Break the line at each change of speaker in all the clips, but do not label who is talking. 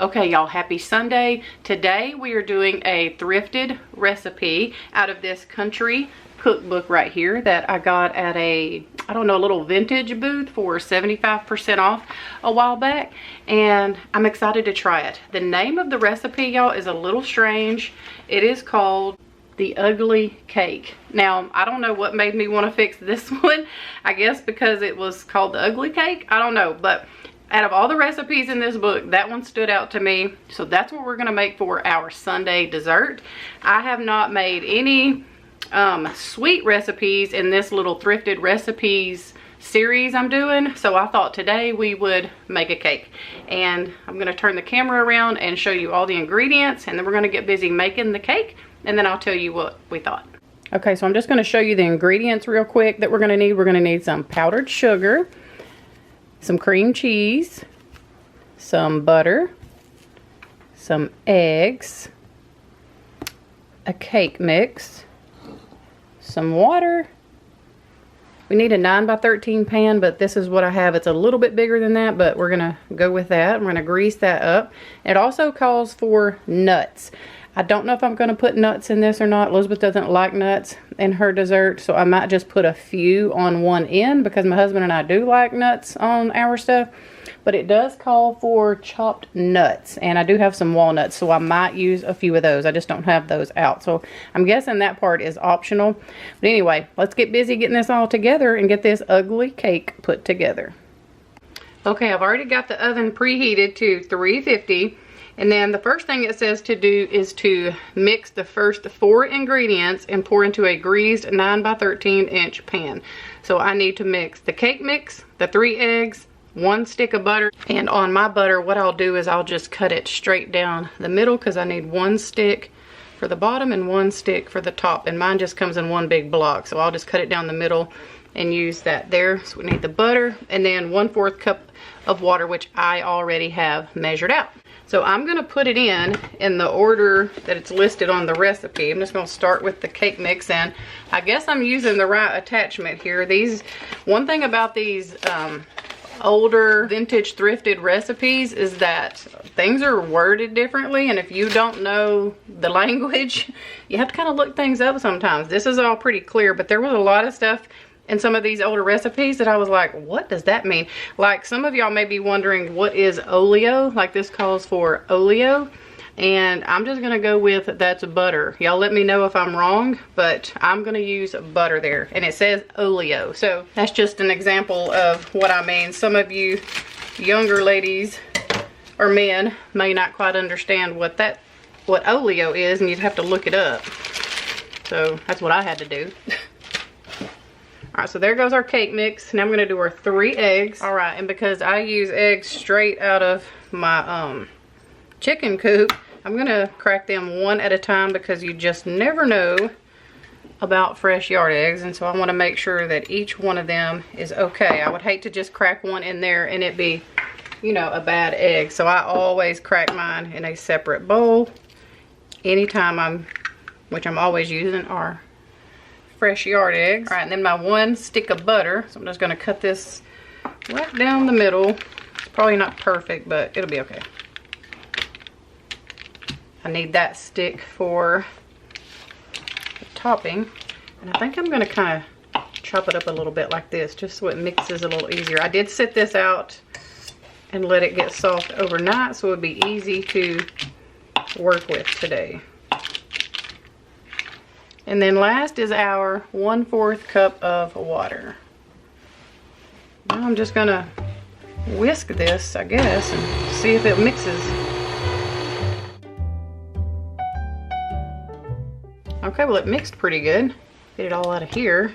Okay, y'all, happy Sunday. Today we are doing a thrifted recipe out of this country cookbook right here that I got at a, I don't know, a little vintage booth for 75% off a while back, and I'm excited to try it. The name of the recipe, y'all, is a little strange. It is called the Ugly Cake. Now, I don't know what made me want to fix this one. I guess because it was called the Ugly Cake. I don't know, but out of all the recipes in this book, that one stood out to me. So that's what we're going to make for our Sunday dessert. I have not made any sweet recipes in this little thrifted recipes series I'm doing. So I thought today we would make a cake. And I'm going to turn the camera around and show you all the ingredients. And then we're going to get busy making the cake. And then I'll tell you what we thought. Okay, so I'm just going to show you the ingredients real quick that we're going to need. We're going to need some powdered sugar, some cream cheese, some butter, some eggs, a cake mix, some water. We need a 9x13 pan, but this is what I have. It's a little bit bigger than that, but we're gonna go with that. We're gonna grease that up. It also calls for nuts. I don't know if I'm going to put nuts in this or not. Elizabeth doesn't like nuts in her dessert, so I might just put a few on one end because my husband and I do like nuts on our stuff. But it does call for chopped nuts, and I do have some walnuts, so I might use a few of those. I just don't have those out, so I'm guessing that part is optional. But anyway, let's get busy getting this all together and get this ugly cake put together. Okay, I've already got the oven preheated to 350. And then the first thing it says to do is to mix the first 4 ingredients and pour into a greased 9x13 inch pan. So I need to mix the cake mix, the 3 eggs, 1 stick of butter. And on my butter, what I'll do is I'll just cut it straight down the middle because I need 1 stick for the bottom and 1 stick for the top. And mine just comes in 1 big block. So I'll just cut it down the middle and use that there. So we need the butter and then 1/4 cup of water, which I already have measured out. So I'm going to put it in the order that it's listed on the recipe. I'm just going to start with the cake mix, and I guess I'm using the right attachment here. One thing about these older vintage thrifted recipes is that things are worded differently, and if you don't know the language, you have to kind of look things up sometimes. This is all pretty clear, but there was a lot of stuff in some of these older recipes that I was like, what does that mean? Like, some of y'all may be wondering, what is oleo? Like, this calls for oleo, and I'm just gonna go with that's butter. Y'all let me know if I'm wrong, but I'm gonna use butter there, and it says oleo. So that's just an example of what I mean. Some of you younger ladies or men may not quite understand what oleo is, and you'd have to look it up. So that's what I had to do. Alright, so there goes our cake mix. Now I'm going to do our 3 eggs. Alright, and because I use eggs straight out of my chicken coop, I'm going to crack them 1 at a time because you just never know about fresh yard eggs. And so I want to make sure that each one of them is okay. I would hate to just crack one in there and it be, you know, a bad egg. So I always crack mine in a separate bowl. Anytime which I'm always using our fresh yard eggs. All right, and then my 1 stick of butter. So I'm just going to cut this right down the middle. It's probably not perfect, but it'll be okay. I need that stick for the topping. And I think I'm going to kind of chop it up a little bit like this, just so it mixes a little easier. I did sit this out and let it get soft overnight, so it would be easy to work with today. And then last is our 1/4 cup of water. Now I'm just gonna whisk this, I guess, and see if it mixes. Okay, well, it mixed pretty good. Get it all out of here.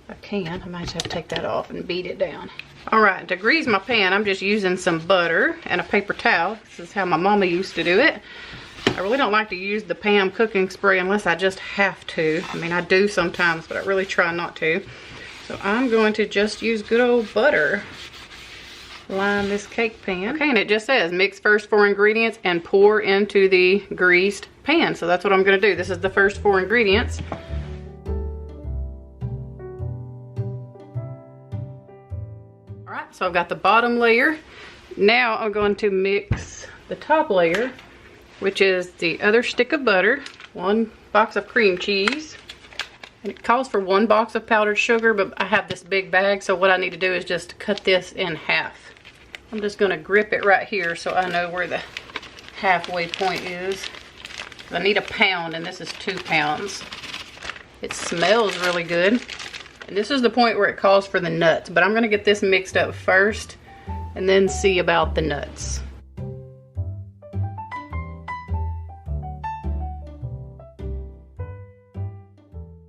If I might just have to take that off and beat it down. All right, to grease my pan, I'm just using some butter and a paper towel. This is how my mama used to do it. I really don't like to use the Pam cooking spray unless I just have to. I mean, I do sometimes, but I really try not to. So I'm going to just use good old butter. Line this cake pan. Okay, and it just says mix first 4 ingredients and pour into the greased pan. So that's what I'm going to do. This is the first 4 ingredients. All right, so I've got the bottom layer. Now I'm going to mix the top layer, which is the other stick of butter, 1 box of cream cheese, and it calls for 1 box of powdered sugar, but I have this big bag, so what I need to do is just cut this in half. I'm just gonna grip it right here so I know where the halfway point is. I need 1 pound, and this is 2 pounds. It smells really good. And this is the point where it calls for the nuts, but I'm gonna get this mixed up first and then see about the nuts.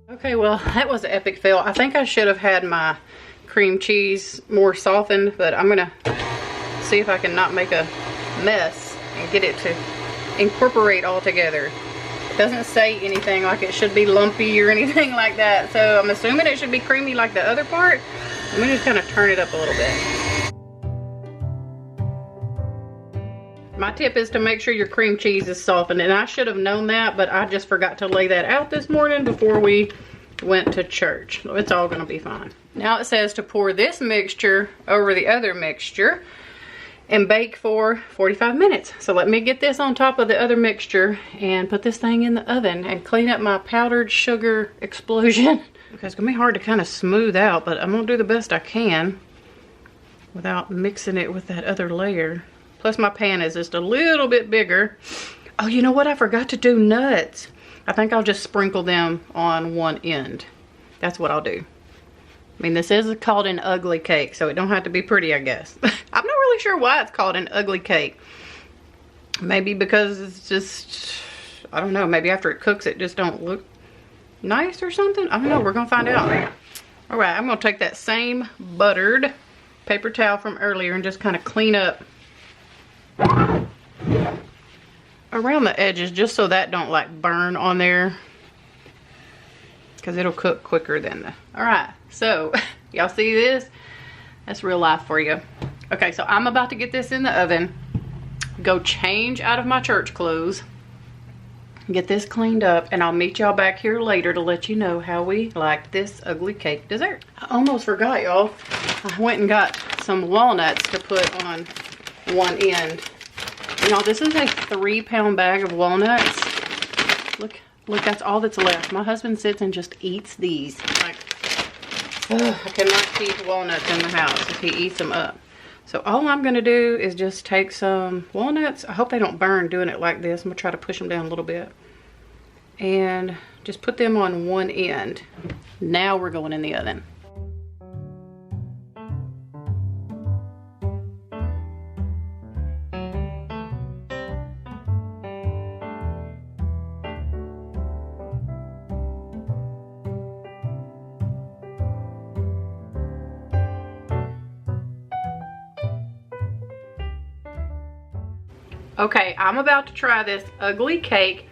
Okay, well, that was an epic fail. I think I should have had my cream cheese more softened, but I'm gonna see if I can not make a mess and get it to incorporate all together. It doesn't say anything like it should be lumpy or anything like that, so I'm assuming it should be creamy like the other part. Let me just kind of turn it up a little bit. My tip is to make sure your cream cheese is softened, and I should have known that, but I just forgot to lay that out this morning before we went to church. It's all gonna be fine. Now it says to pour this mixture over the other mixture and bake for 45 minutes. So let me get this on top of the other mixture and put this thing in the oven and clean up my powdered sugar explosion. Because it's gonna be hard to kind of smooth out, but I'm gonna do the best I can without mixing it with that other layer. Plus my pan is just a little bit bigger. Oh, you know what? I forgot to do nuts. I think I'll just sprinkle them on one end. That's what I'll do. I mean, this is called an ugly cake, so it don't have to be pretty, I guess. I'm not really sure why it's called an ugly cake. Maybe because it's just, I don't know, maybe after it cooks it just don't look nice or something. I don't know, we're gonna find out. All right, I'm gonna take that same buttered paper towel from earlier and just kind of clean up around the edges, just so that don't like burn on there, because it'll cook quicker than the, all right, so y'all see this? That's real life for you. Okay, so I'm about to get this in the oven, go change out of my church clothes, get this cleaned up, and I'll meet y'all back here later to let you know how we like this ugly cake dessert. I almost forgot, y'all. I went and got some walnuts to put on one end. Y'all, this is a 3-pound bag of walnuts. Look, that's all that's left. My husband sits and just eats these. Like, ugh, I cannot keep walnuts in the house if he eats them up. So all I'm gonna do is just take some walnuts. I hope they don't burn doing it like this. I'm gonna try to push them down a little bit. And just put them on one end. Now we're going in the oven. Okay, I'm about to try this ugly cake,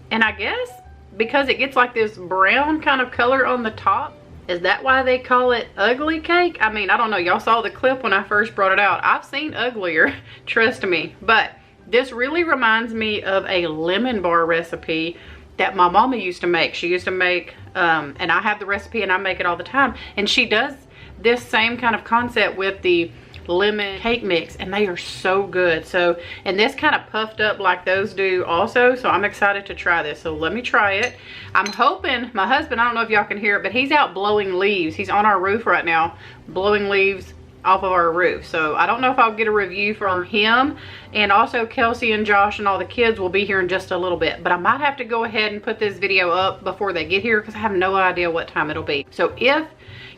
and I guess because it gets like this brown kind of color on the top, is that why they call it ugly cake? I mean, I don't know. Y'all saw the clip when I first brought it out. I've seen uglier, trust me. But this really reminds me of a lemon bar recipe that my mama used to make. She used to make, and I have the recipe and I make it all the time. And she does this same kind of concept with the lemon cake mix, and they are so good. So, and this kind of puffed up like those do also, so I'm excited to try this. So let me try it. I'm hoping my husband, I don't know if y'all can hear it, but he's out blowing leaves. He's on our roof right now blowing leaves off of our roof. So I don't know if I'll get a review from him. And also Kelsey and Josh and all the kids will be here in just a little bit, but I might have to go ahead and put this video up before they get here because I have no idea what time it'll be. So if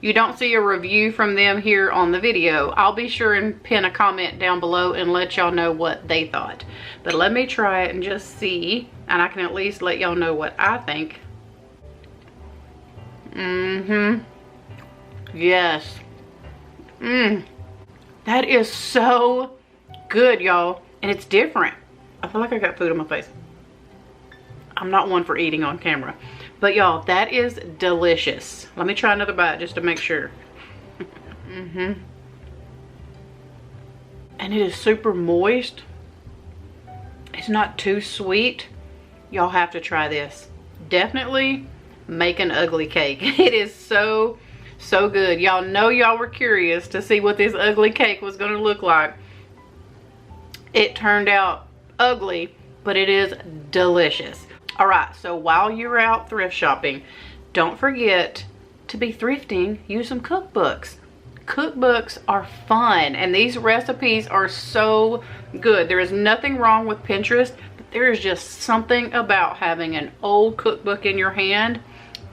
you don't see a review from them here on the video, I'll be sure and pin a comment down below and let y'all know what they thought. But let me try it and just see, and I can at least let y'all know what I think. Yes. That is so good, y'all. And it's different. I feel like I got food on my face. I'm not one for eating on camera. But y'all, that is delicious. Let me try another bite just to make sure. And it is super moist. It's not too sweet. Y'all have to try this. Definitely make an ugly cake. It is so good. Y'all know y'all were curious to see what this ugly cake was going to look like. It turned out ugly, but it is delicious. All right, so while you're out thrift shopping, don't forget to be thrifting. Use some cookbooks. Cookbooks are fun, and these recipes are so good. There is nothing wrong with Pinterest, but there is just something about having an old cookbook in your hand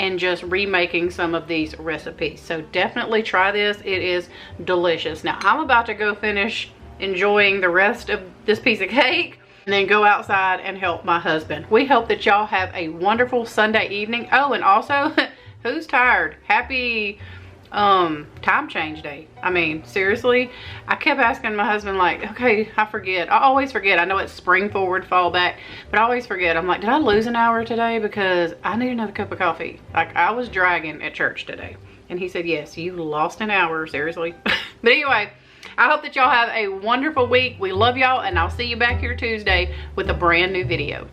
and just remaking some of these recipes. So definitely try this. It is delicious. Now I'm about to go finish enjoying the rest of this piece of cake and then go outside and help my husband. We hope that y'all have a wonderful Sunday evening. Oh, and also, who's tired? Happy time change day. I mean, seriously, I kept asking my husband, like, okay, I forget. I always forget. I know it's spring forward, fall back, but I always forget. I'm like, did I lose an hour today? Because I need another cup of coffee. Like, I was dragging at church today. And he said, yes, you lost an hour, seriously. But anyway, I hope that y'all have a wonderful week. We love y'all, and I'll see you back here Tuesday with a brand new video.